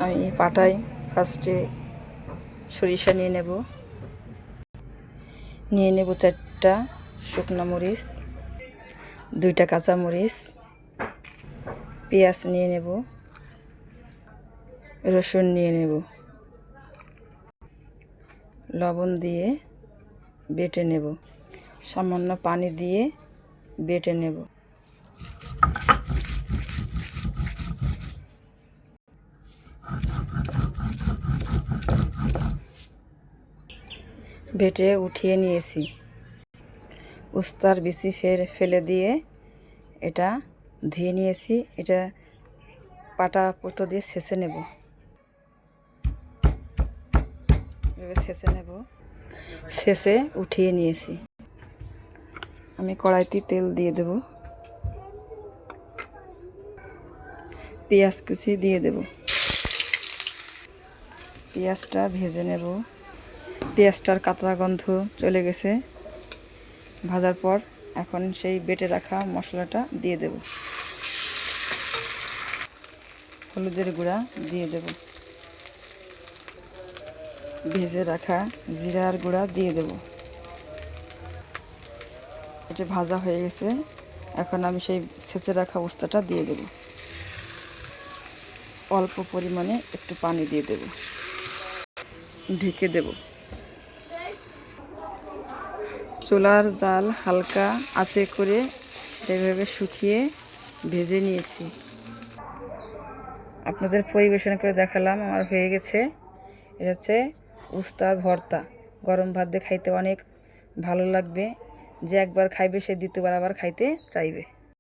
আমি পাটায় ফার্স্টে সরিষা নিয়ে নেব 4টা শুকনো মরিচ, 2টা কাঁচা মরিচ, পেঁয়াজ নিয়ে নেব, রসুন নিয়ে নেব, লবণ দিয়ে বেটে নেব, সামান্য পানি দিয়ে বেটে নেব। বেটে উঠিয়ে নিয়েছি। উস্তার বিচি ফেলে দিয়ে এটা ধুয়ে নিয়েছি। এটা পাটা পুতো দিয়ে ছেঁচে নেব। এভাবে ছেঁচে নেব। ছেঁচে উঠিয়ে নিয়েছি। আমি কড়াইতে তেল দিয়ে দেব, পেঁয়াজ কুচি দিয়ে দেব, পেঁয়াজটা ভেজে নেব। পেঁয়াজটার কাঁচা গন্ধ চলে গেছে। ভাজার পর এখন সেই বেটে রাখা মশলাটা দিয়ে দেব, হলুদের গুঁড়া দিয়ে দেব, ভেজে রাখা জিরার গুঁড়া দিয়ে দেব। এটা ভাজা হয়ে গেছে। এখন আমি সেই ছেঁচে রাখা উস্তাটা দিয়ে দেব। অল্প পরিমাণে একটু পানি দিয়ে দেব, ঢেকে দেব। চুলার জাল হালকা আঁচে করে এভাবে শুকিয়ে ভেজে নিয়েছি। আপনাদের পরিবেশন করে দেখালাম। আমার হয়ে গেছে। এটা হচ্ছে উস্তার ভর্তা। গরম ভাত দিয়ে খাইতে অনেক ভালো লাগবে। যে একবার খাইবে সে দ্বিতীয়বার আবার খাইতে চাইবে।